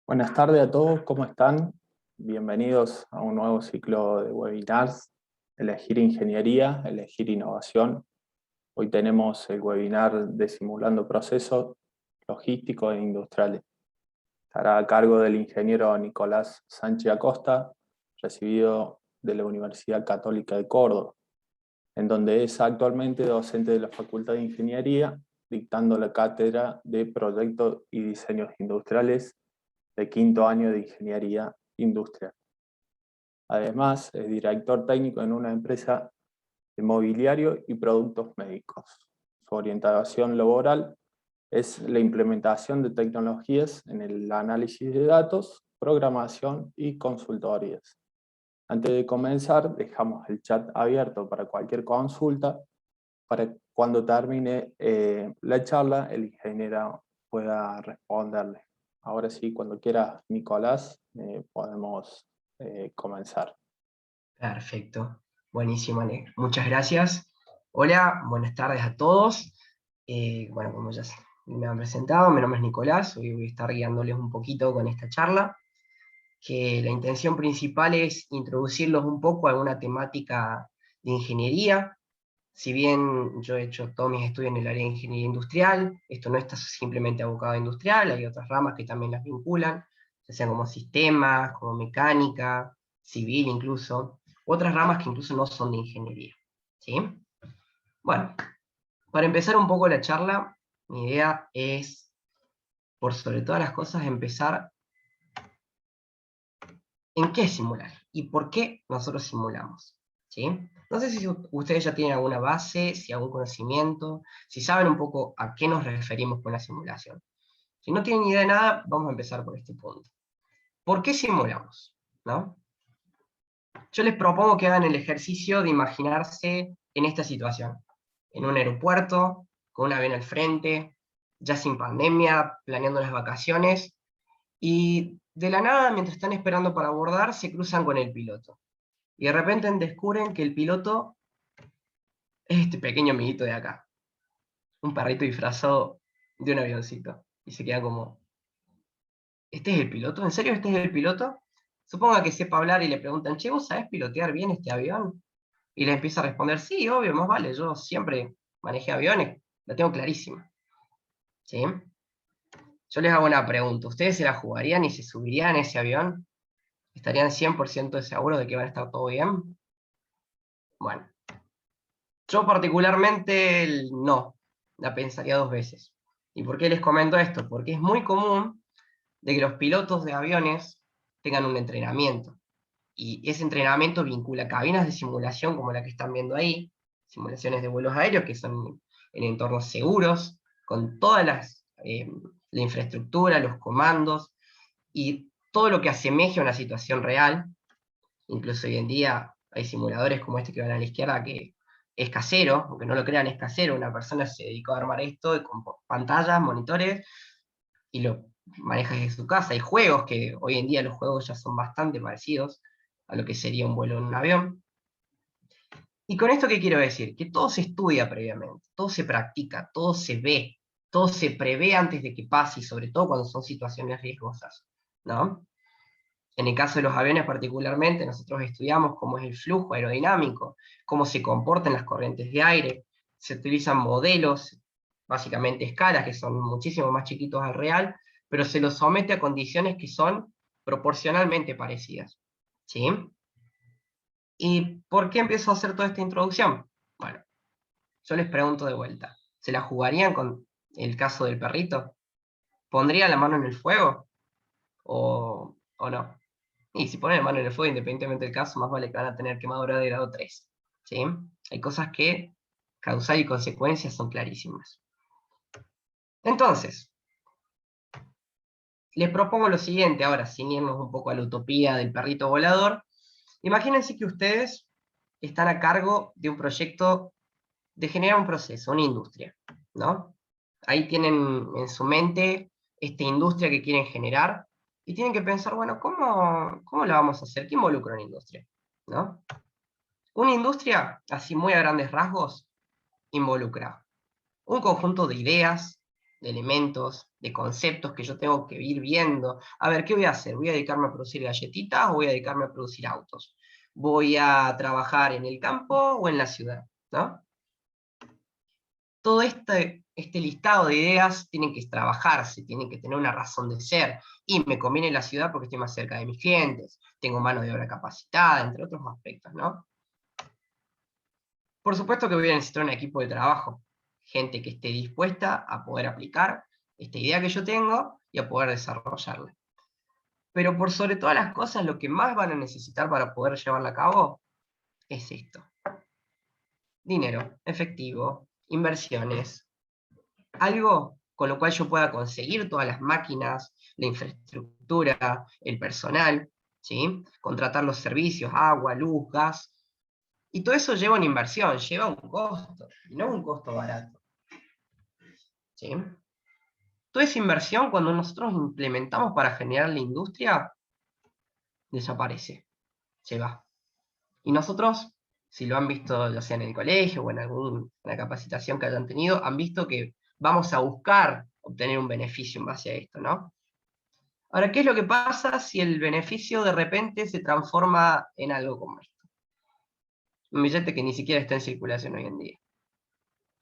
Buenas tardes a todos, ¿cómo están? Bienvenidos a un nuevo ciclo de webinars, Elegir Ingeniería, Elegir Innovación. Hoy tenemos el webinar de Simulando Procesos Logísticos e Industriales. Estará a cargo del ingeniero Nicolás Sánchez Acosta, recibido de la Universidad Católica de Córdoba, en donde es actualmente docente de la Facultad de Ingeniería, dictando la cátedra de Proyectos y Diseños Industriales de quinto año de Ingeniería Industrial. Además, es director técnico en una empresa de mobiliario y productos médicos. Su orientación laboral es la implementación de tecnologías en el análisis de datos, programación y consultorías. Antes de comenzar, dejamos el chat abierto para cualquier consulta, para cuando termine la charla, el ingeniero pueda responderle. Ahora sí, cuando quiera, Nicolás, podemos comenzar. Perfecto, buenísimo, Ale. Muchas gracias. Hola, buenas tardes a todos. Bueno, como ya me han presentado, mi nombre es Nicolás, hoy voy a estar guiándoles un poquito con esta charla, que la intención principal es introducirlos un poco a alguna temática de ingeniería. Si bien yo he hecho todos mis estudios en el área de ingeniería industrial, esto no está simplemente abocado a industrial, hay otras ramas que también las vinculan, ya sean como sistemas, como mecánica, civil incluso, otras ramas que incluso no son de ingeniería. ¿Sí? Bueno, para empezar un poco la charla, mi idea es, por sobre todas las cosas, empezar en qué simular y por qué nosotros simulamos. ¿Sí? No sé si ustedes ya tienen alguna base, si algún conocimiento, si saben un poco a qué nos referimos con la simulación. Si no tienen idea de nada, vamos a empezar por este punto. ¿Por qué simulamos? ¿No? Yo les propongo que hagan el ejercicio de imaginarse en esta situación. En un aeropuerto, con un avión al frente, ya sin pandemia, planeando las vacaciones, y de la nada, mientras están esperando para abordar, se cruzan con el piloto. Y de repente descubren que el piloto es este pequeño amiguito de acá. Un perrito disfrazado de un avioncito. Y se queda como, ¿este es el piloto? ¿En serio este es el piloto? Suponga que sepa hablar y le preguntan, che, ¿vos sabés pilotear bien este avión? Y le empieza a responder, sí, obvio, más vale, yo siempre manejé aviones, la tengo clarísima. ¿Sí? Yo les hago una pregunta, ¿ustedes se la jugarían y se subirían a ese avión? ¿Estarían 100% seguros de que van a estar todo bien? Bueno, yo particularmente no, la pensaría dos veces. ¿Y por qué les comento esto? Porque es muy común de que los pilotos de aviones tengan un entrenamiento. Y ese entrenamiento vincula cabinas de simulación como la que están viendo ahí, simulaciones de vuelos aéreos que son en entornos seguros, con toda la infraestructura, los comandos y todo lo que asemeje a una situación real. Incluso hoy en día hay simuladores como este que van a la izquierda que es casero, aunque no lo crean, es casero. Una persona se dedicó a armar esto con pantallas, monitores, y lo maneja desde su casa. Hay juegos que hoy en día los juegos ya son bastante parecidos a lo que sería un vuelo en un avión. ¿Y con esto qué quiero decir? Que todo se estudia previamente, todo se practica, todo se ve, todo se prevé antes de que pase, y sobre todo cuando son situaciones riesgosas, ¿no? En el caso de los aviones particularmente, nosotros estudiamos cómo es el flujo aerodinámico, cómo se comportan las corrientes de aire, se utilizan modelos, básicamente escalas, que son muchísimo más chiquitos al real, pero se los somete a condiciones que son proporcionalmente parecidas. ¿Sí? ¿Y por qué empiezo a hacer toda esta introducción? Bueno, yo les pregunto de vuelta, ¿se la jugarían con el caso del perrito? ¿Pondría la mano en el fuego? ¿O no? Y si ponen la mano en el fuego, independientemente del caso, más vale que van a tener quemadura de grado 3. ¿Sí? Hay cosas que causal y consecuencias son clarísimas. Entonces, les propongo lo siguiente, ahora, sin irnos un poco a la utopía del perrito volador. Imagínense que ustedes están a cargo de un proyecto de generar un proceso, una industria, ¿no? Ahí tienen en su mente esta industria que quieren generar y tienen que pensar, bueno, ¿cómo la vamos a hacer? ¿Qué involucra una industria? ¿No? Una industria, así muy a grandes rasgos, involucra un conjunto de ideas, de elementos, de conceptos que yo tengo que ir viendo. A ver, ¿qué voy a hacer? ¿Voy a dedicarme a producir galletitas o voy a dedicarme a producir autos? ¿Voy a trabajar en el campo o en la ciudad? ¿No? Todo este listado de ideas tienen que trabajarse, tienen que tener una razón de ser. Y me conviene la ciudad porque estoy más cerca de mis clientes, tengo mano de obra capacitada, entre otros aspectos, ¿no? Por supuesto que voy a necesitar un equipo de trabajo, gente que esté dispuesta a poder aplicar esta idea que yo tengo y a poder desarrollarla. Pero por sobre todas las cosas, lo que más van a necesitar para poder llevarla a cabo es esto. Dinero, efectivo, inversiones, algo con lo cual yo pueda conseguir todas las máquinas, la infraestructura, el personal, ¿sí? Contratar los servicios, agua, luz, gas, y todo eso lleva una inversión, lleva un costo, y no un costo barato, ¿sí? Toda esa inversión, cuando nosotros implementamos para generar la industria, desaparece, se va. Y nosotros, si lo han visto ya sea en el colegio o en alguna capacitación que hayan tenido, han visto que vamos a buscar obtener un beneficio en base a esto, ¿no? Ahora, ¿qué es lo que pasa si el beneficio de repente se transforma en algo como esto? Un billete que ni siquiera está en circulación hoy en día.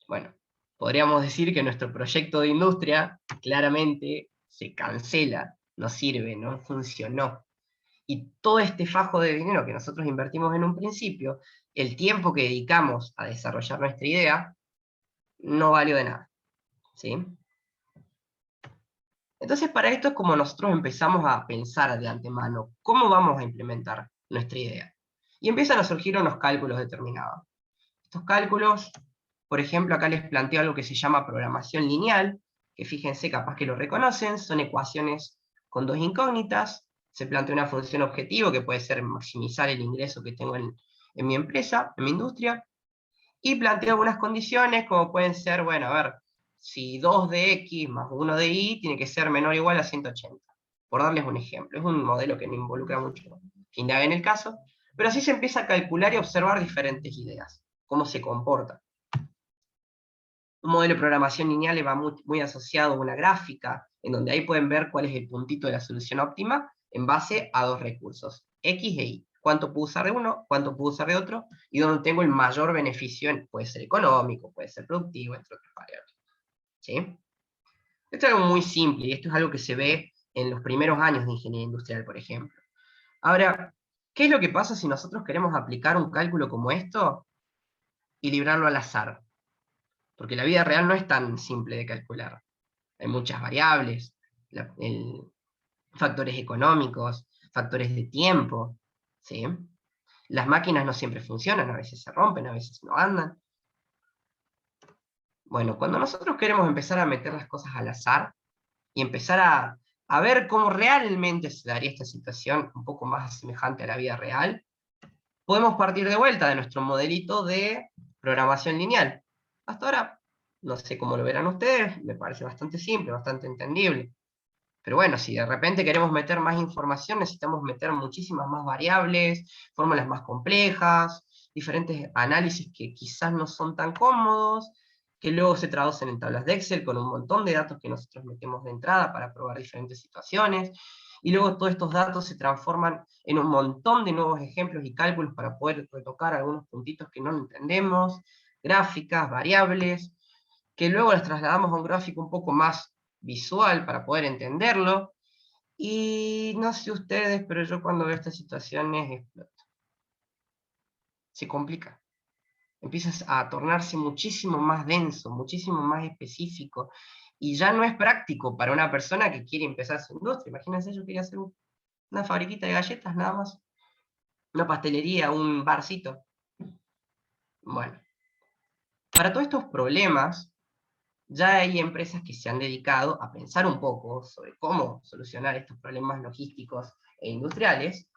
Bueno, podríamos decir que nuestro proyecto de industria claramente se cancela, no sirve, no funcionó. Y todo este fajo de dinero que nosotros invertimos en un principio, el tiempo que dedicamos a desarrollar nuestra idea, no valió de nada, ¿sí? Entonces, para esto es como nosotros empezamos a pensar de antemano, ¿cómo vamos a implementar nuestra idea? Y empiezan a surgir unos cálculos determinados. Estos cálculos, por ejemplo, acá les planteo algo que se llama programación lineal, que fíjense, capaz que lo reconocen, son ecuaciones con dos incógnitas, se plantea una función objetivo que puede ser maximizar el ingreso que tengo en mi empresa, en mi industria, y planteo algunas condiciones como pueden ser, bueno, a ver, si 2 de x más 1 de y tiene que ser menor o igual a 180, por darles un ejemplo. Es un modelo que no involucra mucho indagar en el caso, pero así se empieza a calcular y observar diferentes ideas, cómo se comporta. Un modelo de programación lineal le va muy asociado a una gráfica, en donde ahí pueden ver cuál es el puntito de la solución óptima en base a dos recursos, X e Y. Cuánto puedo usar de uno, cuánto puedo usar de otro, y donde tengo el mayor beneficio, puede ser económico, puede ser productivo, entre otras variables. ¿Sí? Esto es algo muy simple, y esto es algo que se ve en los primeros años de ingeniería industrial, por ejemplo. Ahora, ¿qué es lo que pasa si nosotros queremos aplicar un cálculo como esto y librarlo al azar? Porque la vida real no es tan simple de calcular. Hay muchas variables, factores económicos, factores de tiempo, ¿sí? Las máquinas no siempre funcionan, a veces se rompen, a veces no andan. Bueno, cuando nosotros queremos empezar a meter las cosas al azar y empezar a ver cómo realmente se daría esta situación un poco más semejante a la vida real, podemos partir de vuelta de nuestro modelito de programación lineal. Hasta ahora, no sé cómo lo verán ustedes, me parece bastante simple, bastante entendible. Pero bueno, si de repente queremos meter más información, necesitamos meter muchísimas más variables, fórmulas más complejas, diferentes análisis que quizás no son tan cómodos, que luego se traducen en tablas de Excel con un montón de datos que nosotros metemos de entrada para probar diferentes situaciones, y luego todos estos datos se transforman en un montón de nuevos ejemplos y cálculos para poder retocar algunos puntitos que no entendemos, gráficas, variables, que luego las trasladamos a un gráfico un poco más visual para poder entenderlo, y no sé ustedes, pero yo cuando veo estas situaciones exploto. Se complica. Empiezas a tornarse muchísimo más denso, muchísimo más específico, y ya no es práctico para una persona que quiere empezar su industria. Imagínense, yo quería hacer una fabriquita de galletas nada más, una pastelería, un barcito. Bueno, para todos estos problemas, ya hay empresas que se han dedicado a pensar un poco sobre cómo solucionar estos problemas logísticos e industriales,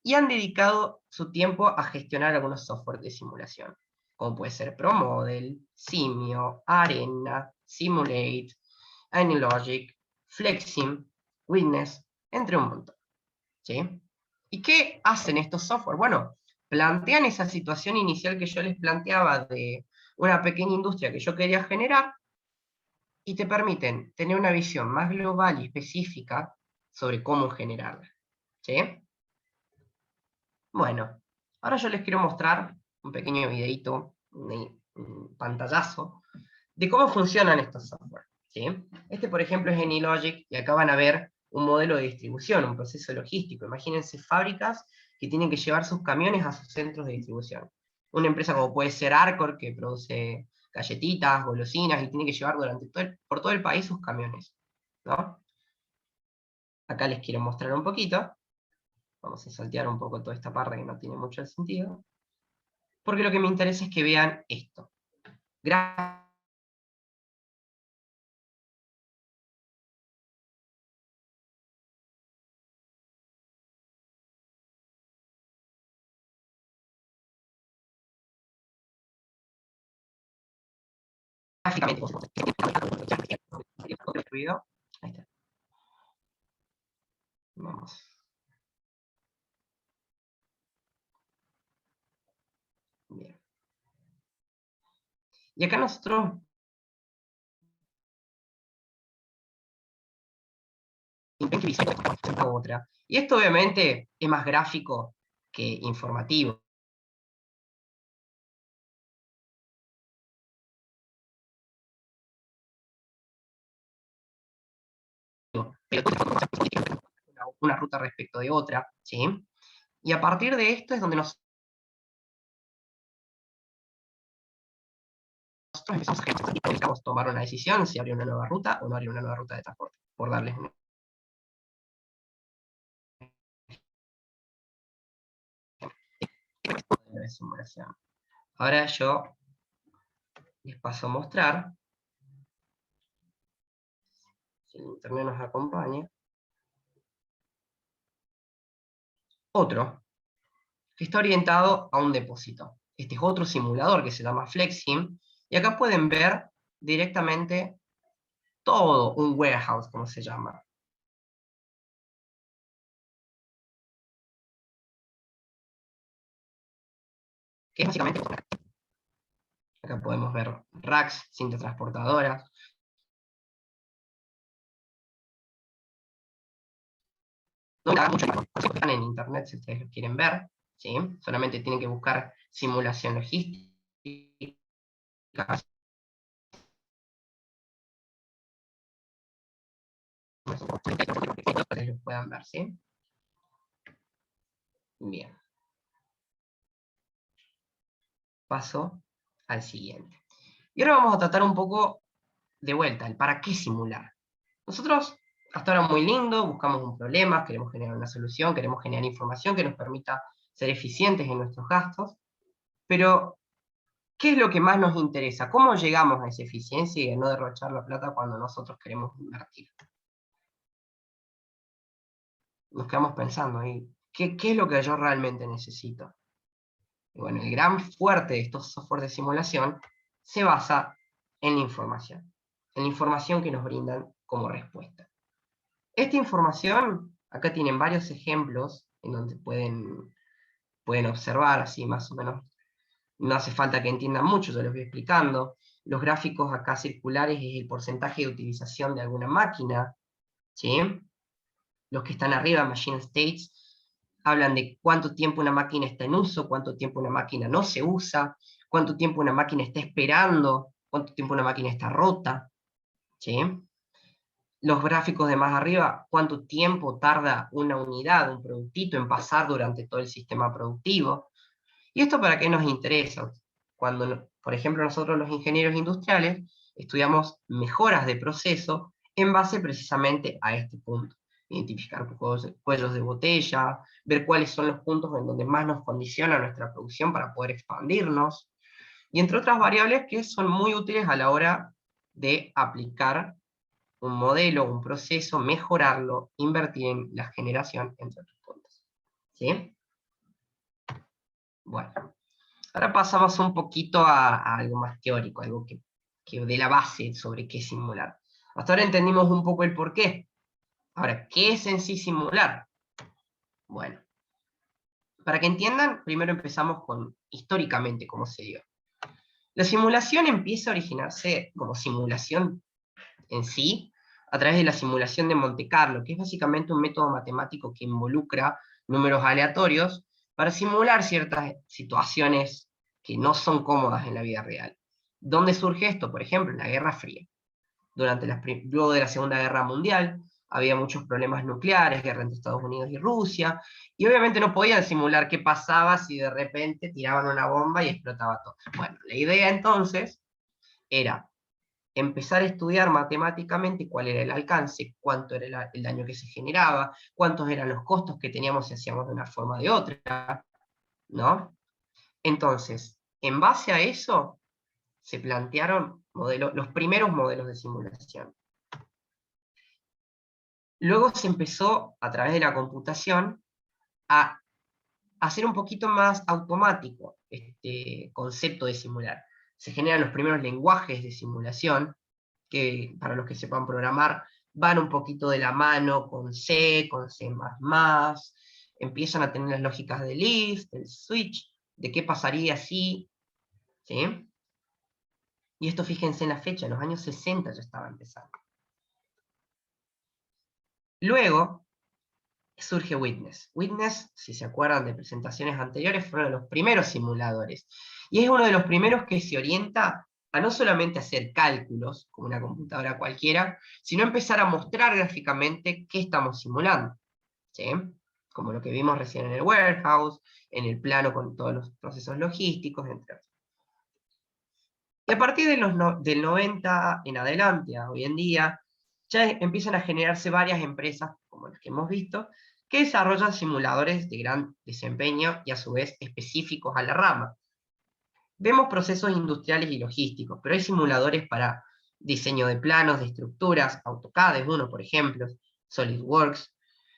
y han dedicado su tiempo a gestionar algunos software de simulación, como puede ser ProModel, Simio, Arena, Simulate, AnyLogic, Flexim, Witness, entre un montón. ¿Sí? ¿Y qué hacen estos software? Bueno, plantean esa situación inicial que yo les planteaba de una pequeña industria que yo quería generar, y te permiten tener una visión más global y específica sobre cómo generarla. ¿Sí? Bueno, ahora yo les quiero mostrar un pequeño videito, un pantallazo, de cómo funcionan estos software. ¿Sí? Este, por ejemplo, es AnyLogic, y acá van a ver un modelo de distribución, un proceso logístico. Imagínense fábricas que tienen que llevar sus camiones a sus centros de distribución. Una empresa como puede ser Arcor, que produce galletitas, golosinas, y tiene que llevar por todo el país sus camiones, ¿no? Acá les quiero mostrar un poquito. Vamos a saltear un poco toda esta parte que no tiene mucho sentido. Porque lo que me interesa es que vean esto. Gráficamente. Ahí está. Vamos. Bien. Y acá nosotros otra. Y esto obviamente es más gráfico que informativo. Pero una ruta respecto de otra, ¿sí? Y a partir de esto es donde nosotros empezamos a tomar una decisión si abrir una nueva ruta o no abrir una nueva ruta de transporte, por darles un ejemplo de simulación. Ahora yo les paso a mostrar, si el internet nos acompaña, otro que está orientado a un depósito. Este es otro simulador que se llama FlexSim, y acá pueden ver directamente todo un warehouse, como se llama. Que es básicamente, acá podemos ver racks, cintas transportadoras. No me haga mucho, están en internet si ustedes lo quieren ver, ¿sí? Solamente tienen que buscar simulación logística. Ustedes lo puedan ver, ¿sí? Bien. Paso al siguiente. Y ahora vamos a tratar un poco de vuelta, el para qué simular. Nosotros, hasta ahora muy lindo, buscamos un problema, queremos generar una solución, queremos generar información que nos permita ser eficientes en nuestros gastos, pero ¿qué es lo que más nos interesa? ¿Cómo llegamos a esa eficiencia y a no derrochar la plata cuando nosotros queremos invertir? Nos quedamos pensando ahí, ¿qué es lo que yo realmente necesito? Y bueno, el gran fuerte de estos software de simulación se basa en la información que nos brindan como respuesta. Esta información, acá tienen varios ejemplos en donde pueden observar así más o menos. No hace falta que entiendan mucho, yo les voy explicando. Los gráficos acá circulares es el porcentaje de utilización de alguna máquina, ¿sí? Los que están arriba, Machine States, hablan de cuánto tiempo una máquina está en uso, cuánto tiempo una máquina no se usa, cuánto tiempo una máquina está esperando, cuánto tiempo una máquina está rota, ¿sí? Los gráficos de más arriba, cuánto tiempo tarda una unidad, un productito, en pasar durante todo el sistema productivo. ¿Y esto para qué nos interesa? Cuando, por ejemplo, nosotros los ingenieros industriales estudiamos mejoras de proceso en base precisamente a este punto. Identificar cuellos de botella, ver cuáles son los puntos en donde más nos condiciona nuestra producción para poder expandirnos, y entre otras variables que son muy útiles a la hora de aplicar un modelo, un proceso, mejorarlo, invertir en la generación, entre otros puntos. ¿Sí? Bueno, ahora pasamos un poquito a algo más teórico, algo que de la base sobre qué simular. Hasta ahora entendimos un poco el porqué. Ahora, ¿qué es en sí simular? Bueno, para que entiendan, primero empezamos con históricamente cómo se dio. La simulación empieza a originarse como simulación en sí a través de la simulación de Monte Carlo, que es básicamente un método matemático que involucra números aleatorios para simular ciertas situaciones que no son cómodas en la vida real. ¿Dónde surge esto? Por ejemplo, en la Guerra Fría. Luego de la Segunda Guerra Mundial, había muchos problemas nucleares, guerra entre Estados Unidos y Rusia, y obviamente no podían simular qué pasaba si de repente tiraban una bomba y explotaba todo. Bueno, la idea entonces era empezar a estudiar matemáticamente cuál era el alcance, cuánto era el daño que se generaba, cuántos eran los costos que teníamos si hacíamos de una forma o de otra, ¿no? Entonces, en base a eso, se plantearon los primeros modelos de simulación. Luego se empezó, a través de la computación, a hacer un poquito más automático este concepto de simular. Se generan los primeros lenguajes de simulación, que para los que sepan programar, van un poquito de la mano con C, con C++, empiezan a tener las lógicas del if, del switch, de qué pasaría si, ¿sí? Y esto fíjense en la fecha, en los años 60 ya estaba empezando. Luego surge Witness. Witness, si se acuerdan de presentaciones anteriores, fue uno de los primeros simuladores. Y es uno de los primeros que se orienta a no solamente hacer cálculos, como una computadora cualquiera, sino empezar a mostrar gráficamente qué estamos simulando, ¿sí? Como lo que vimos recién en el warehouse, en el plano con todos los procesos logísticos, entre otros. Y a partir de del 90 en adelante, a hoy en día, ya empiezan a generarse varias empresas, como las que hemos visto, que desarrollan simuladores de gran desempeño y a su vez específicos a la rama. Vemos procesos industriales y logísticos, pero hay simuladores para diseño de planos, de estructuras, AutoCAD es uno, por ejemplo, SolidWorks,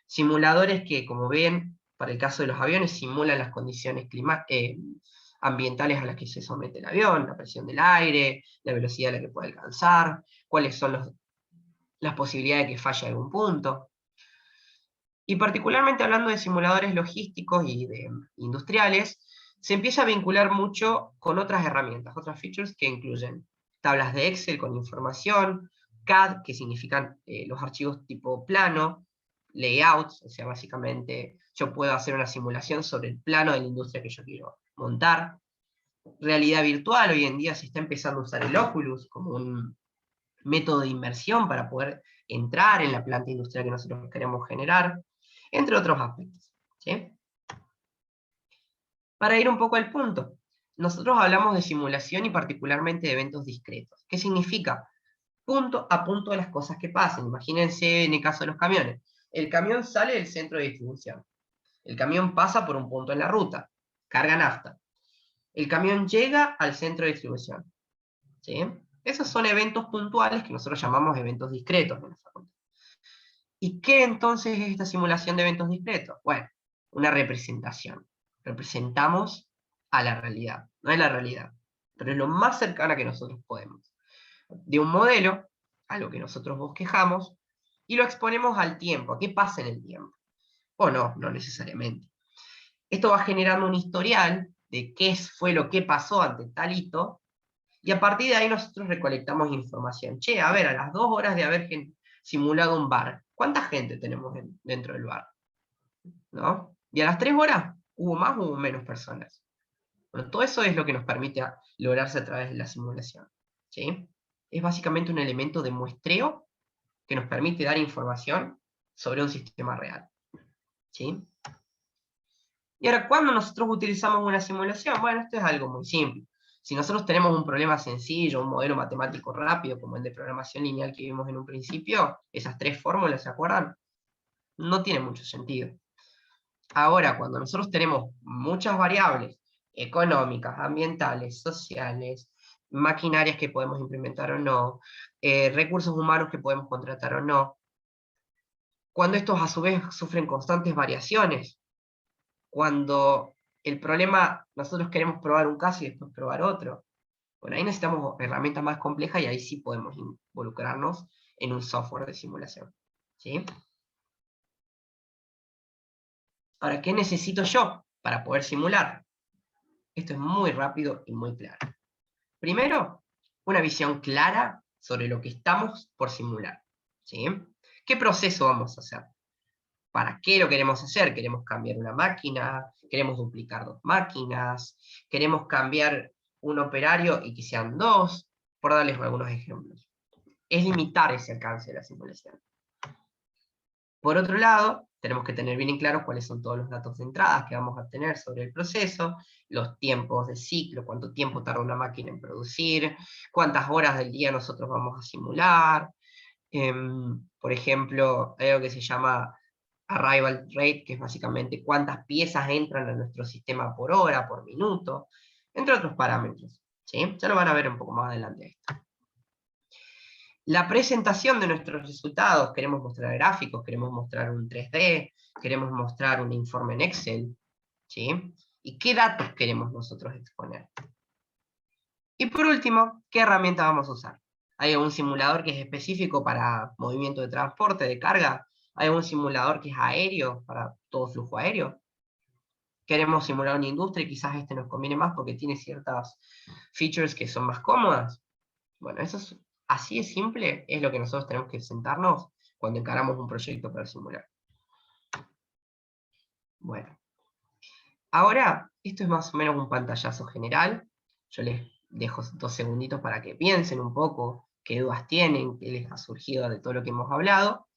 simuladores que, como ven, para el caso de los aviones, simulan las condiciones ambientales a las que se somete el avión, la presión del aire, la velocidad a la que puede alcanzar, cuáles son las posibilidades de que falle algún punto. Y particularmente hablando de simuladores logísticos y de industriales, se empieza a vincular mucho con otras herramientas, otras features que incluyen tablas de Excel con información, CAD, que significan los archivos tipo plano, layouts, o sea, básicamente yo puedo hacer una simulación sobre el plano de la industria que yo quiero montar. Realidad virtual, hoy en día se está empezando a usar el Oculus como un método de inmersión para poder entrar en la planta industrial que nosotros queremos generar, entre otros aspectos, ¿sí? Para ir un poco al punto, nosotros hablamos de simulación y particularmente de eventos discretos. ¿Qué significa? Punto a punto de las cosas que pasan. Imagínense en el caso de los camiones. El camión sale del centro de distribución. El camión pasa por un punto en la ruta, carga nafta. El camión llega al centro de distribución, ¿sí? Esos son eventos puntuales que nosotros llamamos eventos discretos en la facultad. ¿Y qué entonces es esta simulación de eventos discretos? Bueno, una representación. Representamos a la realidad, no es la realidad, pero es lo más cercana que nosotros podemos. De un modelo, a lo que nosotros bosquejamos, y lo exponemos al tiempo, a qué pasa en el tiempo. O no, no necesariamente. Esto va generando un historial de qué fue lo que pasó ante tal hito, y a partir de ahí nosotros recolectamos información. Che, a ver, a las 2 horas de haber simulado un bar, ¿cuánta gente tenemos dentro del bar? ¿No? Y a las 3 horas, ¿hubo más o hubo menos personas? Bueno, todo eso es lo que nos permite lograrse a través de la simulación, ¿sí? Es básicamente un elemento de muestreo que nos permite dar información sobre un sistema real, ¿sí? Y ahora, ¿cuándo nosotros utilizamos una simulación? Bueno, esto es algo muy simple. Si nosotros tenemos un problema sencillo, un modelo matemático rápido, como el de programación lineal que vimos en un principio, esas 3 fórmulas, ¿se acuerdan? No tiene mucho sentido. Ahora, cuando nosotros tenemos muchas variables económicas, ambientales, sociales, maquinarias que podemos implementar o no, recursos humanos que podemos contratar o no, cuando estos a su vez sufren constantes variaciones, cuando el problema, nosotros queremos probar un caso y después probar otro, bueno, ahí necesitamos herramientas más complejas y ahí sí podemos involucrarnos en un software de simulación, ¿sí? Ahora, ¿qué necesito yo para poder simular? Esto es muy rápido y muy claro. Primero, una visión clara sobre lo que estamos por simular. ¿Sí? ¿Qué proceso vamos a hacer? ¿Para qué lo queremos hacer? ¿Queremos cambiar una máquina? ¿Queremos duplicar dos máquinas? ¿Queremos cambiar un operario y que sean dos? Por darles algunos ejemplos. Es limitar ese alcance de la simulación. Por otro lado, tenemos que tener bien en claro cuáles son todos los datos de entrada que vamos a tener sobre el proceso, los tiempos de ciclo, cuánto tiempo tarda una máquina en producir, cuántas horas del día nosotros vamos a simular. Por ejemplo, hay algo que se llama arrival rate, que es básicamente cuántas piezas entran a nuestro sistema por hora, por minuto, entre otros parámetros. ¿Sí? Ya lo van a ver un poco más adelante esto. La presentación de nuestros resultados, queremos mostrar gráficos, queremos mostrar un 3D, queremos mostrar un informe en Excel, ¿sí? ¿Y qué datos queremos nosotros exponer? Y por último, ¿qué herramienta vamos a usar? Hay un simulador que es específico para movimiento de transporte, de carga. Hay un simulador que es aéreo, para todo flujo aéreo. Queremos simular una industria y quizás este nos conviene más porque tiene ciertas features que son más cómodas. Bueno, eso es, así de simple es lo que nosotros tenemos que sentarnos cuando encaramos un proyecto para simular. Bueno, ahora esto es más o menos un pantallazo general. Yo les dejo 2 segunditos para que piensen un poco qué dudas tienen, qué les ha surgido de todo lo que hemos hablado.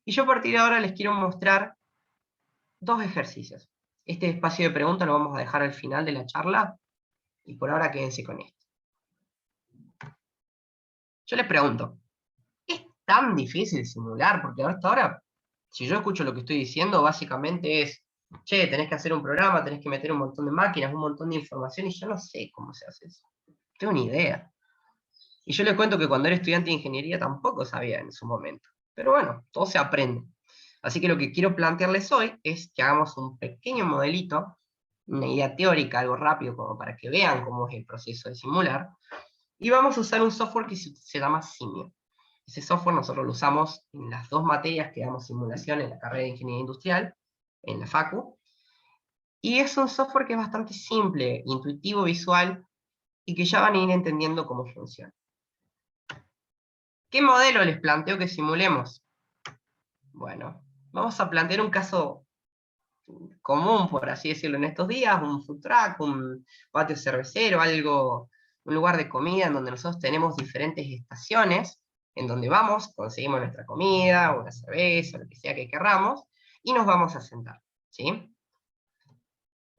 Y yo a partir de ahora les quiero mostrar 2 ejercicios. Este espacio de preguntas lo vamos a dejar al final de la charla, y por ahora quédense con esto. Yo les pregunto, ¿es tan difícil simular? Porque hasta ahora, si yo escucho lo que estoy diciendo, básicamente es, che, tenés que hacer un programa, tenés que meter un montón de máquinas, un montón de información, y yo no sé cómo se hace eso. No tengo ni idea. Y yo les cuento que cuando era estudiante de ingeniería tampoco sabía en su momento. Pero bueno, todo se aprende. Así que lo que quiero plantearles hoy es que hagamos un pequeño modelito, una idea teórica, algo rápido, como para que vean cómo es el proceso de simular. Y vamos a usar un software que se llama Simio. Ese software nosotros lo usamos en las 2 materias que damos simulación en la carrera de Ingeniería Industrial, en la FACU. Y es un software que es bastante simple, intuitivo, visual, y que ya van a ir entendiendo cómo funciona. ¿Qué modelo les planteo que simulemos? Bueno, vamos a plantear un caso común, por así decirlo, en estos días, un food truck, un patio cervecero, algo, un lugar de comida en donde nosotros tenemos diferentes estaciones, en donde vamos, conseguimos nuestra comida, una cerveza, lo que sea que querramos, y nos vamos a sentar, ¿sí?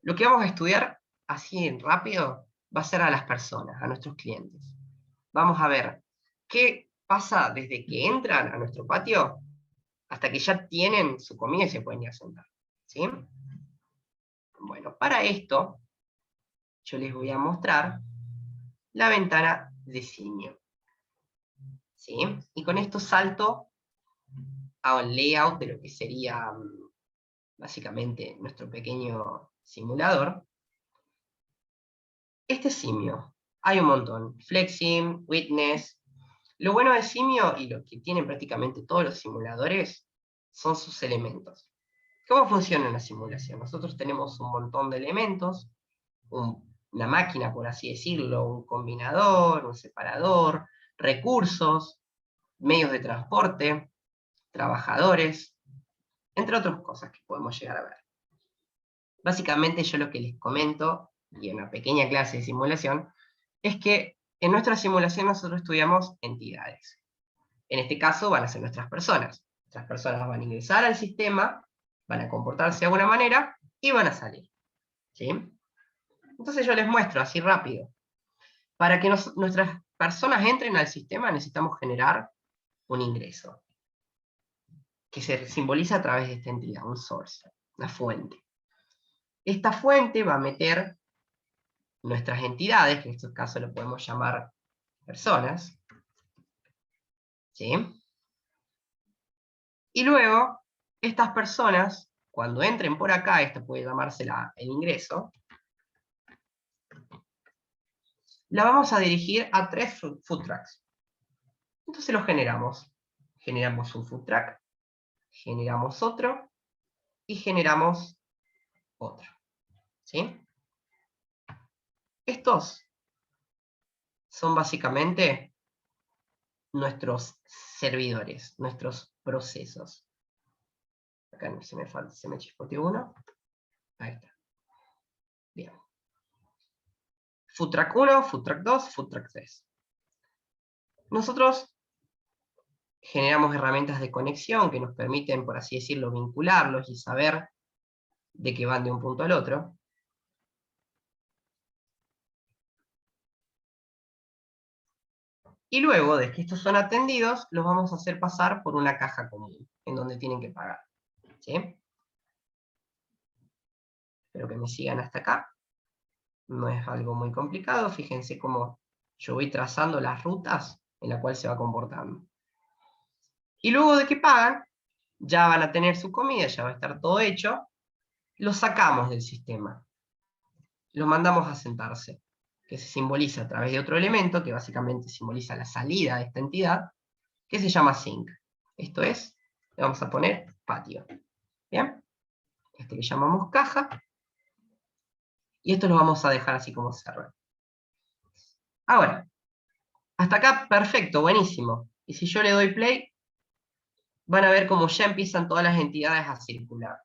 Lo que vamos a estudiar, así rápido, va a ser a las personas, a nuestros clientes. Vamos a ver qué pasa desde que entran a nuestro patio hasta que ya tienen su comida y se pueden ir a sentar, ¿sí? Bueno, para esto, yo les voy a mostrar la ventana de Simio, ¿sí? Y con esto salto a un layout de lo que sería básicamente nuestro pequeño simulador. Este Simio, hay un montón, Flexim, Witness. Lo bueno de Simio, y lo que tienen prácticamente todos los simuladores, son sus elementos. ¿Cómo funciona la simulación? Nosotros tenemos un montón de elementos, una máquina, por así decirlo, un combinador, un separador, recursos, medios de transporte, trabajadores, entre otras cosas que podemos llegar a ver. Básicamente yo lo que les comento, y en una pequeña clase de simulación, es que en nuestra simulación nosotros estudiamos entidades. En este caso van a ser nuestras personas. Nuestras personas van a ingresar al sistema, van a comportarse de alguna manera y van a salir. ¿Sí? Entonces yo les muestro así rápido. Para que nuestras personas entren al sistema necesitamos generar un ingreso, que se simboliza a través de esta entidad, un source, una fuente. Esta fuente va a meter nuestras entidades, que en este caso lo podemos llamar personas, ¿sí? Y luego, estas personas, cuando entren por acá, esta puede llamársela el ingreso, la vamos a dirigir a 3 food trucks. Entonces lo generamos. Generamos un food truck, generamos otro, y generamos otro. ¿Sí? Estos son básicamente nuestros servidores, nuestros procesos. Acá se me chispoteó uno. Ahí está. Bien. Food Track 1, Food Track 2, Food Track 3. Nosotros generamos herramientas de conexión que nos permiten, por así decirlo, vincularlos y saber de que van de un punto al otro. Y luego de que estos son atendidos, los vamos a hacer pasar por una caja común, en donde tienen que pagar. ¿Sí? Espero que me sigan hasta acá. No es algo muy complicado. Fíjense cómo yo voy trazando las rutas en las cuales se va comportando. Y luego de que pagan, ya van a tener su comida, ya va a estar todo hecho. Lo sacamos del sistema. Lo mandamos a sentarse, que se simboliza a través de otro elemento, que básicamente simboliza la salida de esta entidad, que se llama sink. Esto es, le vamos a poner patio. ¿Bien? Este le llamamos caja. Y esto lo vamos a dejar así como server. Ahora, hasta acá perfecto, buenísimo. Y si yo le doy play, van a ver cómo ya empiezan todas las entidades a circular.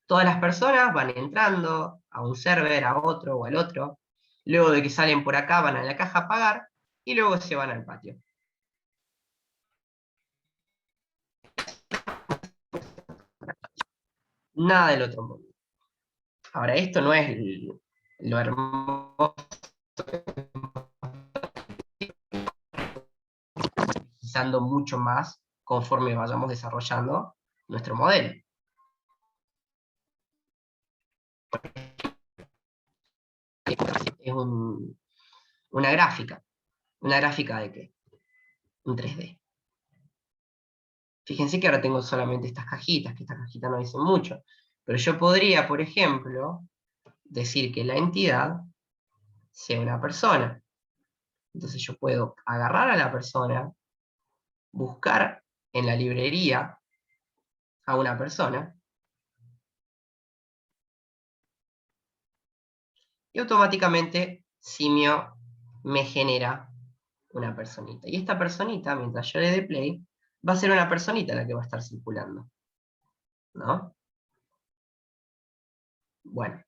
Todas las personas van entrando a un server, a otro o al otro. Luego de que salen por acá van a la caja a pagar y luego se van al patio. Nada del otro mundo. Ahora, esto no es lo hermoso, utilizando mucho más conforme vayamos desarrollando nuestro modelo. Es una gráfica. ¿Una gráfica de qué? Un 3D. Fíjense que ahora tengo solamente estas cajitas, que estas cajitas no dicen mucho. Pero yo podría, por ejemplo, decir que la entidad sea una persona. Entonces yo puedo agarrar a la persona, buscar en la librería a una persona, y automáticamente Simio me genera una personita. Y esta personita, mientras yo le dé play, va a ser una personita la que va a estar circulando. ¿No? Bueno.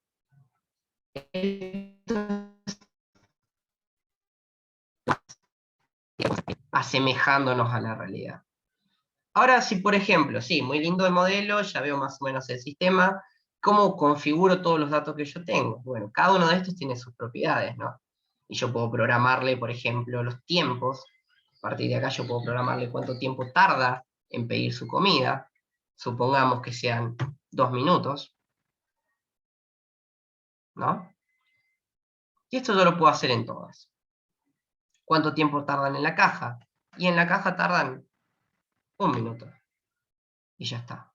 Asemejándonos a la realidad. Ahora, si por ejemplo, sí, muy lindo el modelo, ya veo más o menos el sistema, ¿cómo configuro todos los datos que yo tengo? Bueno, cada uno de estos tiene sus propiedades, ¿no? Y yo puedo programarle, por ejemplo, los tiempos. A partir de acá yo puedo programarle cuánto tiempo tarda en pedir su comida. Supongamos que sean 2 minutos, ¿no? Y esto yo lo puedo hacer en todas. ¿Cuánto tiempo tardan en la caja? Y en la caja tardan 1 minuto. Y ya está.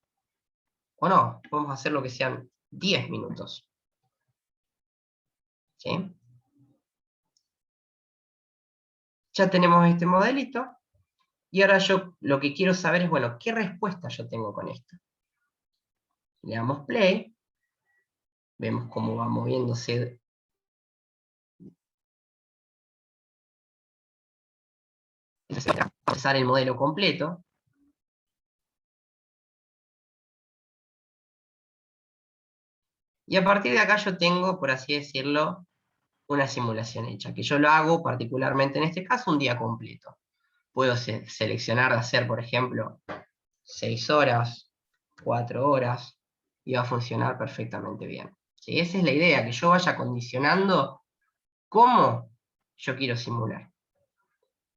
O no, podemos hacer lo que sean 10 minutos. ¿Sí? Ya tenemos este modelito. Y ahora yo lo que quiero saber es, bueno, ¿qué respuesta yo tengo con esto? Le damos play. Vemos cómo va moviéndose. Entonces, a pasar el modelo completo. Y a partir de acá yo tengo, por así decirlo, una simulación hecha, que yo lo hago particularmente en este caso un día completo. Puedo seleccionar de hacer, por ejemplo, 6 horas, 4 horas, y va a funcionar perfectamente bien. ¿Sí? Esa es la idea, que yo vaya condicionando cómo yo quiero simular.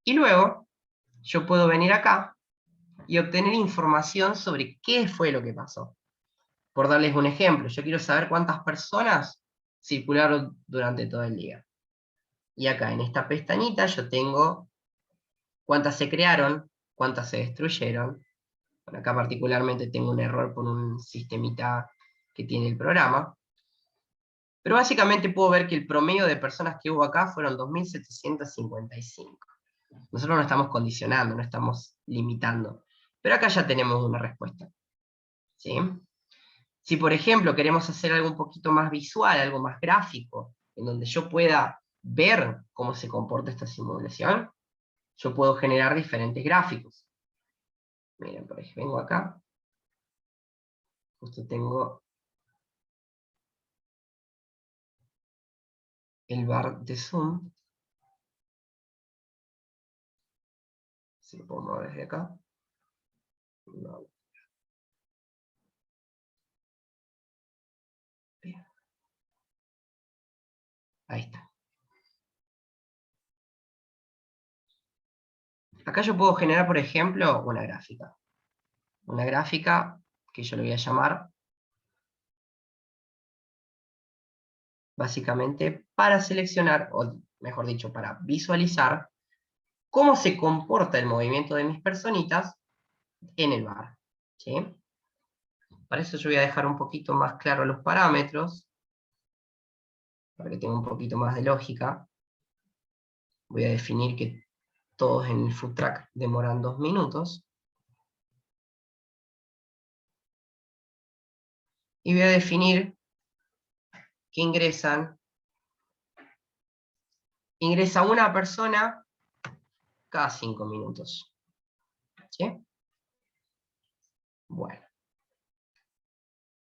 Y luego, yo puedo venir acá y obtener información sobre qué fue lo que pasó. Por darles un ejemplo, yo quiero saber cuántas personas circularon durante todo el día. Y acá en esta pestañita yo tengo cuántas se crearon, cuántas se destruyeron. Bueno, acá particularmente tengo un error por un sistemita que tiene el programa. Pero básicamente puedo ver que el promedio de personas que hubo acá fueron 2.755. Nosotros no estamos condicionando, no estamos limitando. Pero acá ya tenemos una respuesta. ¿Sí? Si por ejemplo queremos hacer algo un poquito más visual, algo más gráfico, en donde yo pueda ver cómo se comporta esta simulación, yo puedo generar diferentes gráficos. Miren, por ejemplo, vengo acá. Justo tengo el bar de zoom. Si lo puedo mover desde acá. No. Bien. Ahí está. Acá yo puedo generar, por ejemplo, una gráfica. Una gráfica que yo le voy a llamar, básicamente, para seleccionar, o mejor dicho, para visualizar cómo se comporta el movimiento de mis personitas en el bar. ¿Sí? Para eso yo voy a dejar un poquito más claro los parámetros, para que tenga un poquito más de lógica. Voy a definir que todos en el food track demoran 2 minutos. Y voy a definir que ingresa una persona cada 5 minutos. ¿Sí? Bueno.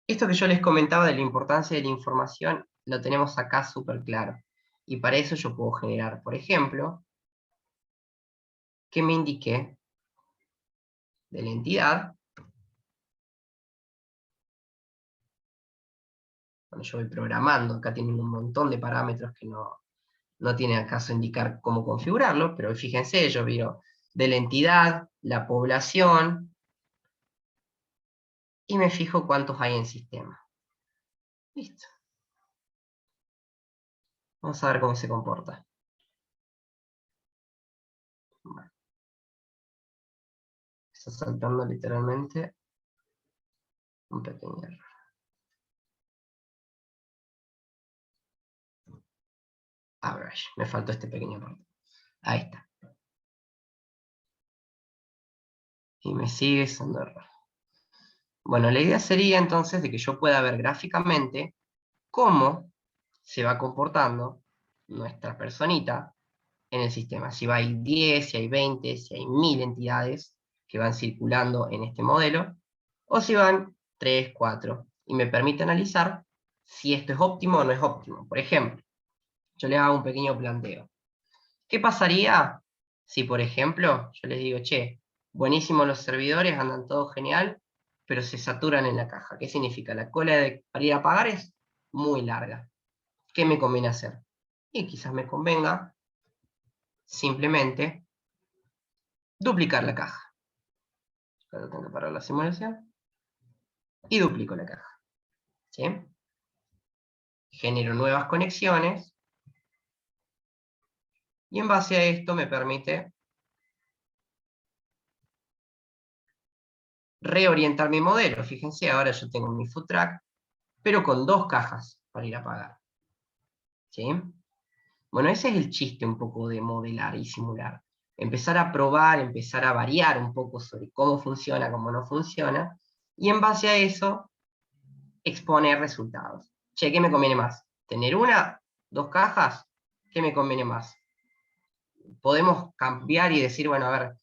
Esto que yo les comentaba de la importancia de la información, lo tenemos acá súper claro. Y para eso yo puedo generar, por ejemplo, que me indique de la entidad. Bueno, yo voy programando, acá tienen un montón de parámetros que no tiene acaso indicar cómo configurarlo, pero fíjense, yo viro de la entidad, la población, y me fijo cuántos hay en sistema. Listo. Vamos a ver cómo se comporta. Bueno, está saltando literalmente un pequeño error. Average, me faltó este pequeño error. Ahí está. Y me sigue siendo error. Bueno, la idea sería entonces de que yo pueda ver gráficamente cómo se va comportando nuestra personita en el sistema. Si hay 10, si hay 20, si hay 1000 entidades que van circulando en este modelo, o si van 3, 4. Y me permite analizar si esto es óptimo o no es óptimo. Por ejemplo, yo les hago un pequeño planteo. ¿Qué pasaría si, por ejemplo, yo les digo, che, buenísimos los servidores, andan todo genial, pero se saturan en la caja? ¿Qué significa? La cola para ir a pagar es muy larga. ¿Qué me conviene hacer? Y quizás me convenga simplemente duplicar la caja. Ahora tengo que parar la simulación. Y duplico la caja. ¿Sí? Genero nuevas conexiones. Y en base a esto me permite reorientar mi modelo. Fíjense, ahora yo tengo mi food track, pero con 2 cajas para ir a pagar. ¿Sí? Bueno, ese es el chiste un poco de modelar y simular. Empezar a probar, empezar a variar un poco sobre cómo funciona, cómo no funciona, y en base a eso, exponer resultados. Che, ¿qué me conviene más? ¿Tener 1, 2 cajas? ¿Qué me conviene más? Podemos cambiar y decir, bueno, a ver,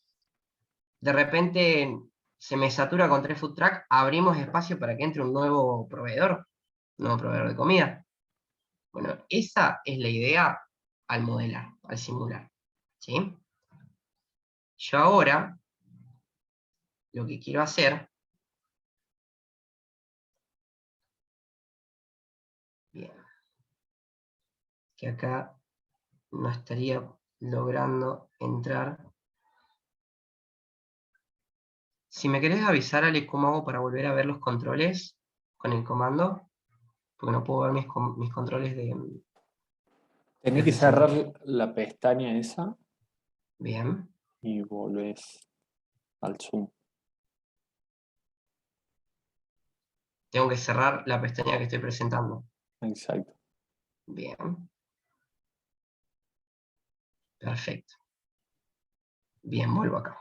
de repente se me satura con 3 food track, abrimos espacio para que entre un nuevo proveedor de comida. Bueno, esa es la idea al modelar, al simular. ¿Sí? Yo ahora lo que quiero hacer, bien, que acá no estaría logrando entrar. Si me querés avisar, Ale, cómo hago para volver a ver los controles con el comando, porque no puedo ver mis controles de Tenés que gestión. cerrar la pestaña esa Bien. y volvés al Zoom. Tengo que cerrar la pestaña que estoy presentando. Exacto. Bien. Perfecto. Bien, vuelvo acá.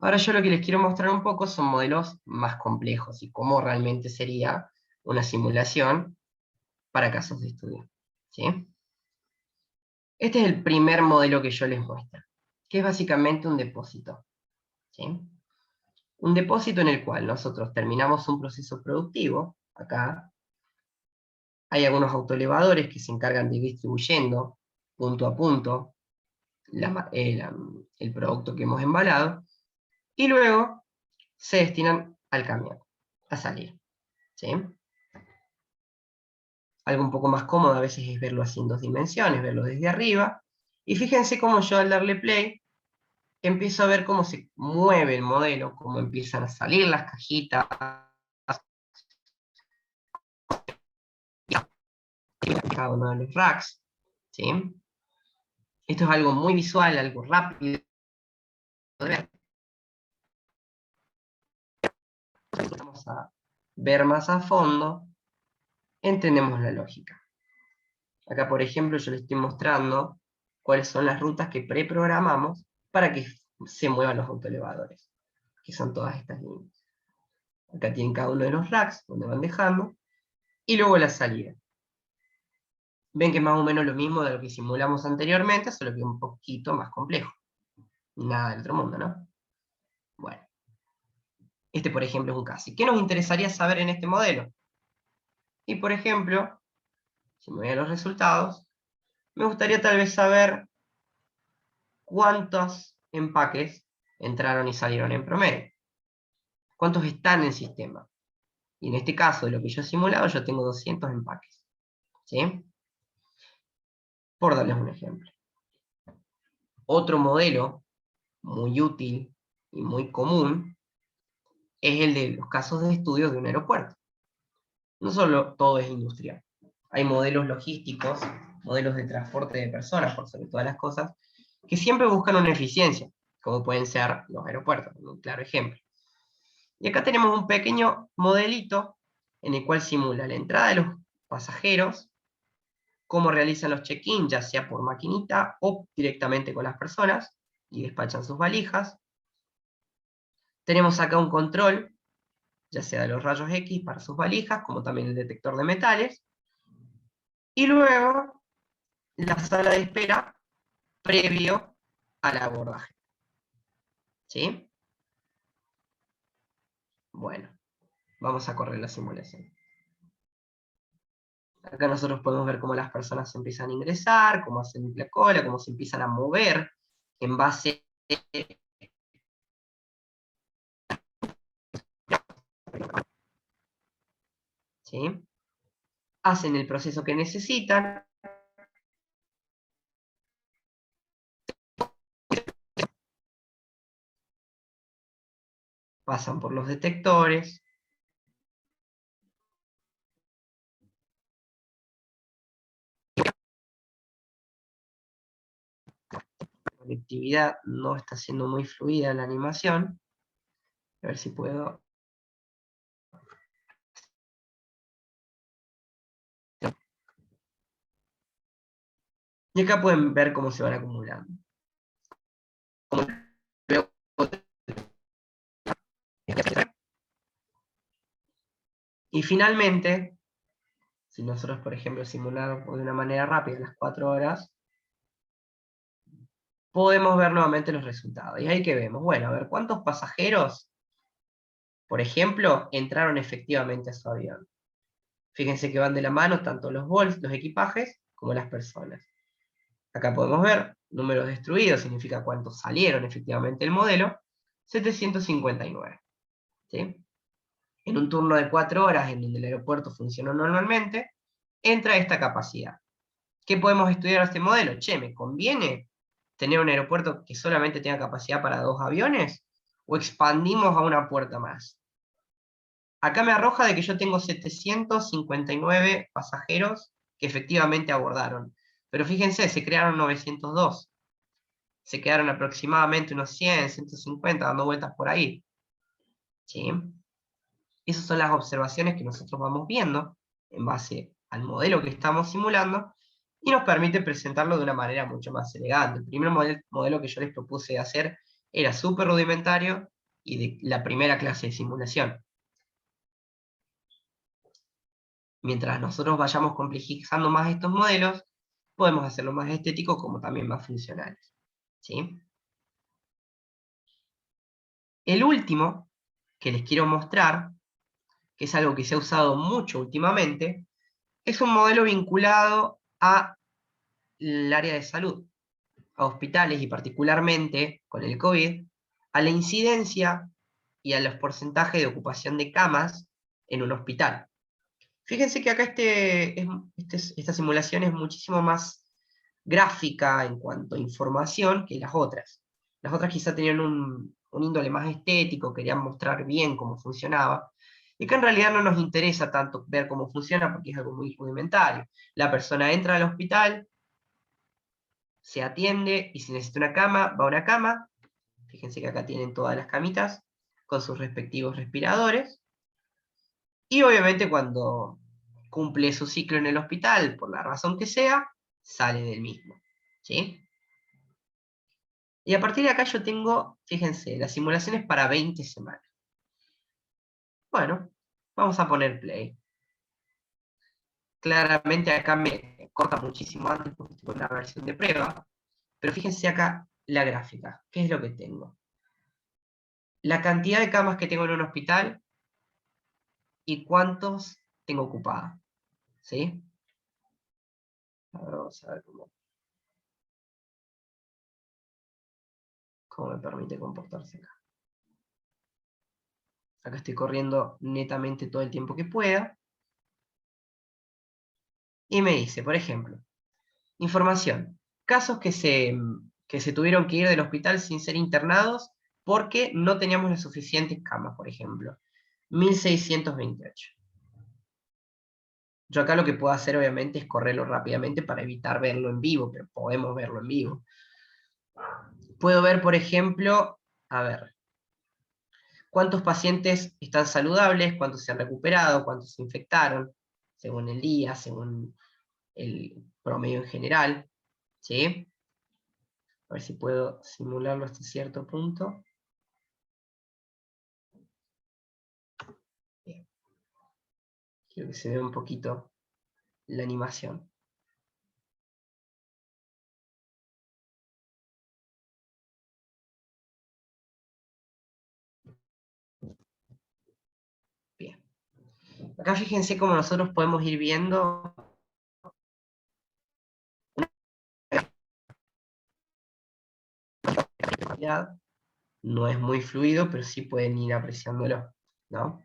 Ahora yo lo que les quiero mostrar un poco son modelos más complejos y cómo realmente sería una simulación para casos de estudio. ¿Sí? Este es el primer modelo que yo les muestro. que es básicamente un depósito, ¿sí? Un depósito en el cual nosotros terminamos un proceso productivo, acá. Hay algunos autoelevadores que se encargan de ir distribuyendo punto a punto el producto que hemos embalado, y luego se destinan al camión, a salir, ¿sí? Algo un poco más cómodo a veces es verlo así en 2 dimensiones, verlo desde arriba, y fíjense cómo yo al darle play, empiezo a ver cómo se mueve el modelo, cómo empiezan a salir las cajitas, cada uno de los racks, ¿sí? Esto es algo muy visual, algo rápido de ver. Vamos a ver más a fondo, entendemos la lógica. Acá, por ejemplo, yo les estoy mostrando cuáles son las rutas que preprogramamos para que se muevan los autoelevadores, que son todas estas líneas. Acá tienen cada uno de los racks, donde van dejando, y luego la salida. Ven que es más o menos lo mismo de lo que simulamos anteriormente, solo que un poquito más complejo. Nada del otro mundo, ¿no? Bueno. Este, por ejemplo, es un caso. ¿Y qué nos interesaría saber en este modelo? Y, por ejemplo, si me voy a los resultados, me gustaría tal vez saber cuántos empaques entraron y salieron en promedio. ¿Cuántos están en el sistema? Y en este caso, de lo que yo he simulado, yo tengo 200 empaques. ¿Sí? Por darles un ejemplo. Otro modelo muy útil y muy común es el de los casos de estudio de un aeropuerto. No solo todo es industrial. Hay modelos logísticos, modelos de transporte de personas, por sobre todas las cosas, que siempre buscan una eficiencia, como pueden ser los aeropuertos, un claro ejemplo. Y acá tenemos un pequeño modelito en el cual simula la entrada de los pasajeros, cómo realizan los check-in, ya sea por maquinita o directamente con las personas, y despachan sus valijas. Tenemos acá un control, ya sea de los rayos X para sus valijas, como también el detector de metales. Y luego, la sala de espera previo al abordaje. ¿Sí? Bueno, vamos a correr la simulación. Acá nosotros podemos ver cómo las personas empiezan a ingresar, cómo hacen la cola, cómo se empiezan a mover en base ¿sí? Hacen el proceso que necesitan, pasan por los detectores, la conectividad no está siendo muy fluida en la animación, a ver si puedo. Y acá pueden ver cómo se van acumulando. Y finalmente, si nosotros, por ejemplo, simulamos de una manera rápida las 4 horas, podemos ver nuevamente los resultados. Y ahí que vemos, bueno, a ver, ¿cuántos pasajeros, por ejemplo, entraron efectivamente a su avión? Fíjense que van de la mano tanto los los equipajes, como las personas. Acá podemos ver, números destruidos significa cuántos salieron efectivamente del modelo, 759. ¿Sí? En un turno de 4 horas, en donde el aeropuerto funcionó normalmente, entra esta capacidad. ¿Qué podemos estudiar a este modelo? Che, ¿me conviene tener un aeropuerto que solamente tenga capacidad para 2 aviones? ¿O expandimos a una puerta más? Acá me arroja de que yo tengo 759 pasajeros que efectivamente abordaron. Pero fíjense, se crearon 902. Se quedaron aproximadamente unos 100, 150 dando vueltas por ahí. ¿Sí? Esas son las observaciones que nosotros vamos viendo en base al modelo que estamos simulando y nos permite presentarlo de una manera mucho más elegante. El primer modelo que yo les propuse hacer era súper rudimentario y de la primera clase de simulación. Mientras nosotros vayamos complejizando más estos modelos, podemos hacerlo más estéticos como también más funcionales. ¿Sí? El último que les quiero mostrar, que es algo que se ha usado mucho últimamente, es un modelo vinculado al área de salud, a hospitales y particularmente con el COVID, a la incidencia y a los porcentajes de ocupación de camas en un hospital. Fíjense que acá esta simulación es muchísimo más gráfica en cuanto a información que las otras. Las otras quizá tenían un índole más estético, querían mostrar bien cómo funcionaba, y que en realidad no nos interesa tanto ver cómo funciona porque es algo muy rudimentario. La persona entra al hospital, se atiende, y si necesita una cama, va a una cama. Fíjense que acá tienen todas las camitas con sus respectivos respiradores, y obviamente cuando cumple su ciclo en el hospital, por la razón que sea, sale del mismo. ¿Sí? Y a partir de acá yo tengo, fíjense, las simulaciones para 20 semanas. Bueno, vamos a poner play. Claramente acá me corta muchísimo antes porque estoy con la versión de prueba, pero fíjense acá la gráfica. ¿Qué es lo que tengo? La cantidad de camas que tengo en un hospital y cuántos tengo ocupados. ¿Sí? Ahora vamos a ver cómo me permite comportarse acá. Acá estoy corriendo netamente todo el tiempo que pueda. Y me dice, por ejemplo, información. Casos que se tuvieron que ir del hospital sin ser internados porque no teníamos las suficientes camas, por ejemplo. 1628. Yo acá lo que puedo hacer obviamente es correrlo rápidamente para evitar verlo en vivo, pero podemos verlo en vivo. Puedo ver, por ejemplo, a ver, cuántos pacientes están saludables, cuántos se han recuperado, cuántos se infectaron, según el día, según el promedio en general, ¿sí? A ver si puedo simularlo hasta cierto punto. Bien. Quiero que se vea un poquito la animación. Bien. Acá fíjense cómo nosotros podemos ir viendo una. No es muy fluido, pero sí pueden ir apreciándolo, ¿no?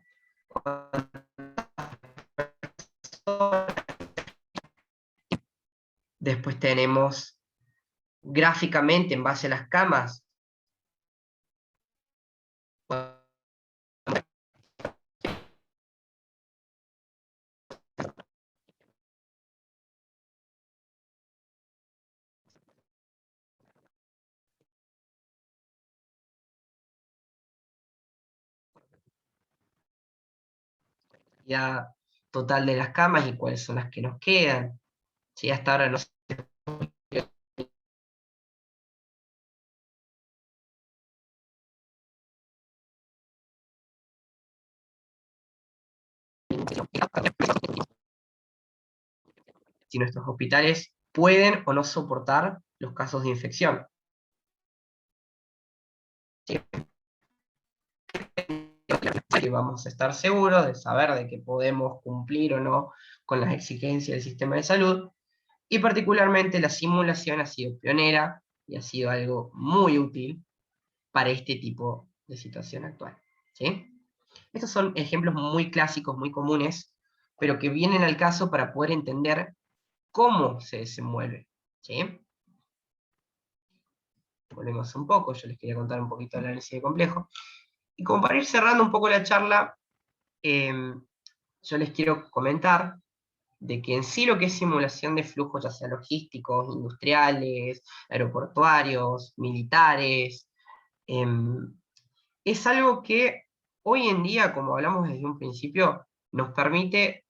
Después tenemos gráficamente en base a las camas. Ya total de las camas y cuáles son las que nos quedan. ¿Sí? Hasta ahora no sé si nuestros hospitales pueden o no soportar los casos de infección. ¿Sí? Que vamos a estar seguros de saber de que podemos cumplir o no con las exigencias del sistema de salud, y particularmente la simulación ha sido pionera y ha sido algo muy útil para este tipo de situación actual. ¿Sí? Estos son ejemplos muy clásicos, muy comunes, pero que vienen al caso para poder entender cómo se desenvuelve. ¿Sí? Volvemos un poco, yo les quería contar un poquito del análisis de complejo. Y como para ir cerrando un poco la charla, yo les quiero comentar de que en sí lo que es simulación de flujos, ya sea logísticos, industriales, aeroportuarios, militares, es algo que hoy en día, como hablamos desde un principio, nos permite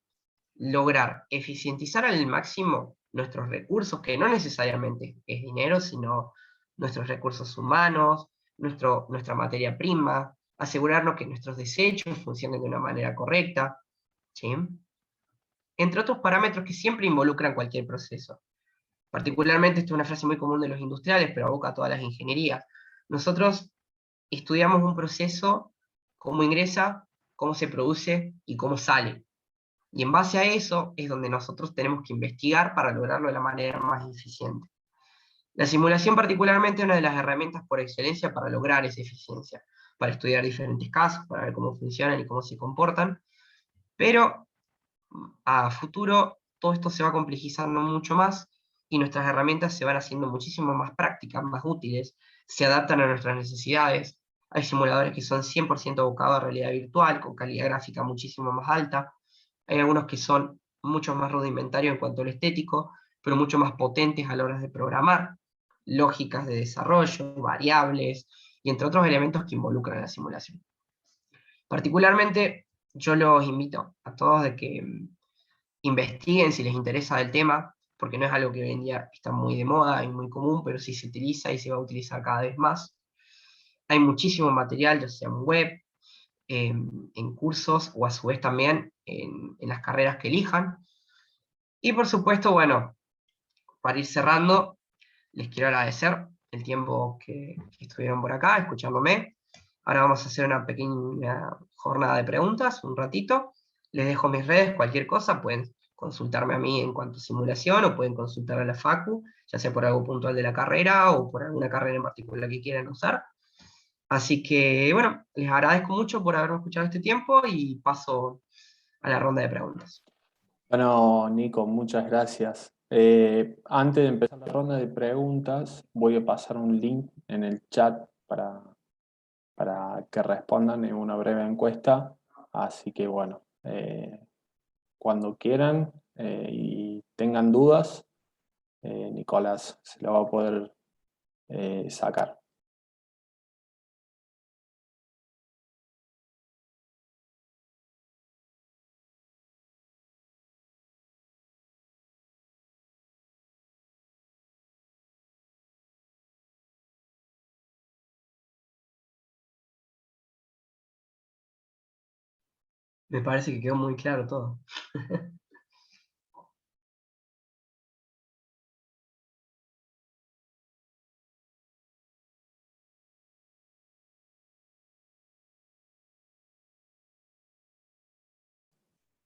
lograr eficientizar al máximo nuestros recursos, que no necesariamente es dinero, sino nuestros recursos humanos, nuestra materia prima, asegurarnos que nuestros desechos funcionen de una manera correcta, ¿sí? Entre otros parámetros que siempre involucran cualquier proceso. Particularmente, esto es una frase muy común de los industriales, pero aboca a todas las ingenierías. Nosotros estudiamos un proceso, cómo ingresa, cómo se produce y cómo sale. Y en base a eso es donde nosotros tenemos que investigar para lograrlo de la manera más eficiente. La simulación particularmente es una de las herramientas por excelencia para lograr esa eficiencia, para estudiar diferentes casos, para ver cómo funcionan y cómo se comportan, pero a futuro todo esto se va complejizando mucho más y nuestras herramientas se van haciendo muchísimo más prácticas, más útiles, se adaptan a nuestras necesidades. Hay simuladores que son 100% abocados a realidad virtual, con calidad gráfica muchísimo más alta. Hay algunos que son mucho más rudimentarios en cuanto a lo estético, pero mucho más potentes a la hora de programar, lógicas de desarrollo, variables, y entre otros elementos que involucran la simulación. Particularmente, yo los invito a todos de que investiguen si les interesa el tema, porque no es algo que hoy en día está muy de moda y muy común, pero sí se utiliza y se va a utilizar cada vez más. Hay muchísimo material, ya sea en web, en cursos o a su vez también en las carreras que elijan. Y por supuesto, bueno, para ir cerrando, les quiero agradecer el tiempo que estuvieron por acá escuchándome. Ahora vamos a hacer una pequeña jornada de preguntas, un ratito. Les dejo mis redes, cualquier cosa, pueden consultarme a mí en cuanto a simulación o pueden consultar a la Facu, ya sea por algo puntual de la carrera o por alguna carrera en particular que quieran usar. Así que, bueno, les agradezco mucho por haberme escuchado este tiempo y paso a la ronda de preguntas. Bueno, Nico, muchas gracias. Antes de empezar la ronda de preguntas, voy a pasar un link en el chat para que respondan en una breve encuesta. Así que bueno, cuando quieran y tengan dudas, Nicolás se lo va a poder sacar. Me parece que quedó muy claro todo.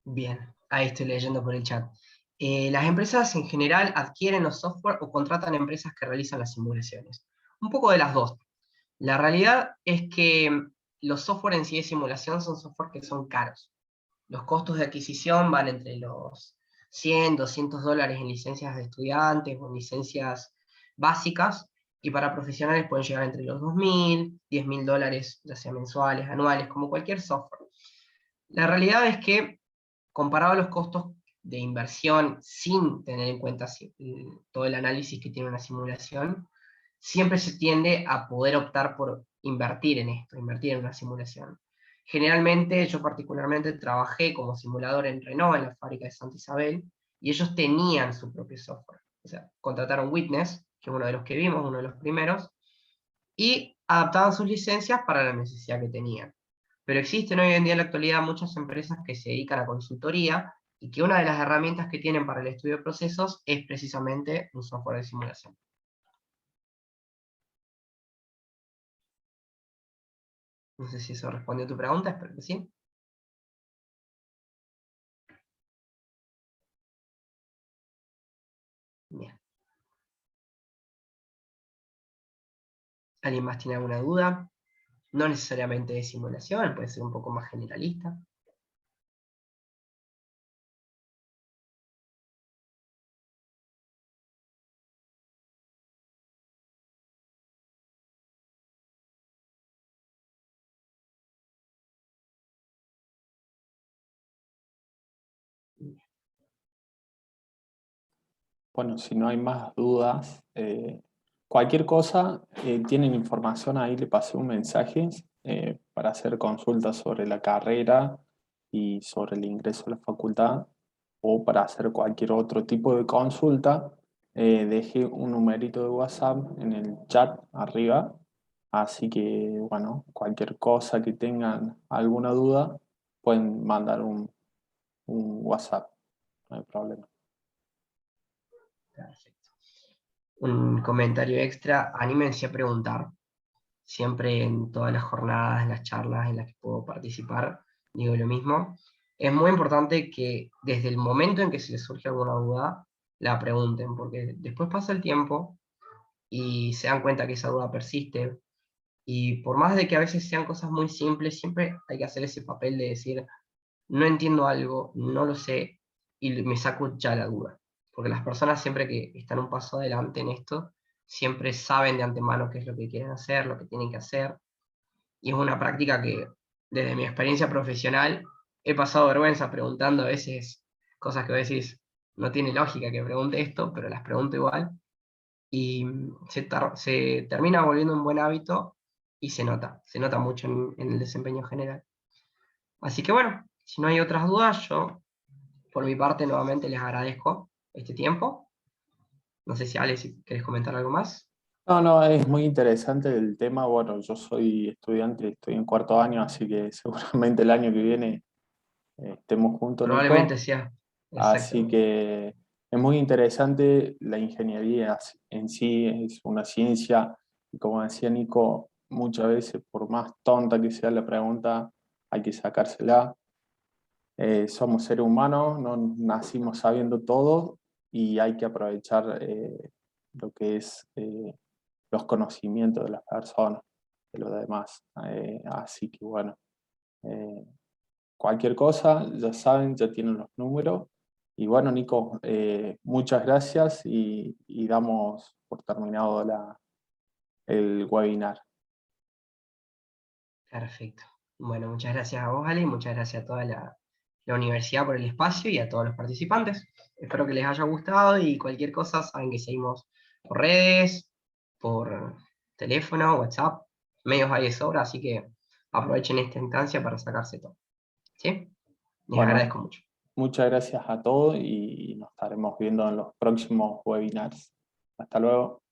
Bien, ahí estoy leyendo por el chat. Las empresas en general adquieren los software o contratan empresas que realizan las simulaciones. Un poco de las dos. La realidad es que los software en sí de simulación son software que son caros. Los costos de adquisición van entre los 100, $200 en licencias de estudiantes o en licencias básicas, y para profesionales pueden llegar entre los 2.000, $10.000, ya sea mensuales, anuales, como cualquier software. La realidad es que, comparado a los costos de inversión sin tener en cuenta todo el análisis que tiene una simulación, siempre se tiende a poder optar por invertir en esto, invertir en una simulación. Generalmente, yo particularmente trabajé como simulador en Renault, en la fábrica de Santa Isabel, y ellos tenían su propio software. O sea, contrataron Witness, que es uno de los que vimos, uno de los primeros, y adaptaban sus licencias para la necesidad que tenían. Pero existen hoy en día en la actualidad muchas empresas que se dedican a consultoría y que una de las herramientas que tienen para el estudio de procesos es precisamente un software de simulación. No sé si eso respondió a tu pregunta, espero que sí. Bien. ¿Alguien más tiene alguna duda? No necesariamente de simulación, puede ser un poco más generalista. Bueno, si no hay más dudas, cualquier cosa, tienen información ahí, le pasé un mensaje para hacer consultas sobre la carrera y sobre el ingreso a la facultad, o para hacer cualquier otro tipo de consulta, dejé un numerito de WhatsApp en el chat arriba, así que bueno, cualquier cosa que tengan alguna duda, pueden mandar un WhatsApp, no hay problema. Perfecto. Un comentario extra, anímense a preguntar. siempre en todas las jornadas, en las charlas en las que puedo participar, digo lo mismo. Es muy importante que desde el momento en que se les surge alguna duda, la pregunten, porque después pasa el tiempo y se dan cuenta que esa duda persiste. Y por más de que a veces sean cosas muy simples, siempre hay que hacer ese papel de decir, no entiendo algo, no lo sé, y me saco ya la duda. Porque las personas siempre que están un paso adelante en esto, siempre saben de antemano qué es lo que quieren hacer, lo que tienen que hacer, y es una práctica que desde mi experiencia profesional he pasado vergüenza preguntando a veces cosas que vos decís, no tiene lógica que pregunte esto, pero las pregunto igual, y se termina volviendo un buen hábito y se nota mucho en el desempeño general. Así que bueno, si no hay otras dudas, yo por mi parte nuevamente les agradezco este tiempo. No sé si Ale, si querés comentar algo más. No, no, es muy interesante el tema. Bueno, yo soy estudiante, estoy en cuarto año, así que seguramente el año que viene estemos juntos, Probablemente Nico. sea Así exactamente. que es muy interesante, la ingeniería en sí es una ciencia, y como decía Nico, muchas veces por más tonta que sea la pregunta, hay que sacársela. Somos seres humanos, no nacimos sabiendo todo y hay que aprovechar lo que es los conocimientos de las personas, de los demás. Así que bueno, eh, cualquier cosa, ya saben, ya tienen los números. Y bueno, Nico, muchas gracias y damos por terminado el webinar. Perfecto. Bueno, muchas gracias a vos, Ale, y muchas gracias a toda la universidad por el espacio y a todos los participantes. Espero que les haya gustado y cualquier cosa, saben que seguimos por redes, por teléfono, WhatsApp, medios hay de sobra, así que aprovechen esta instancia para sacarse todo. ¿Sí? Les Bueno, agradezco mucho. muchas gracias a todos y nos estaremos viendo en los próximos webinars. Hasta luego.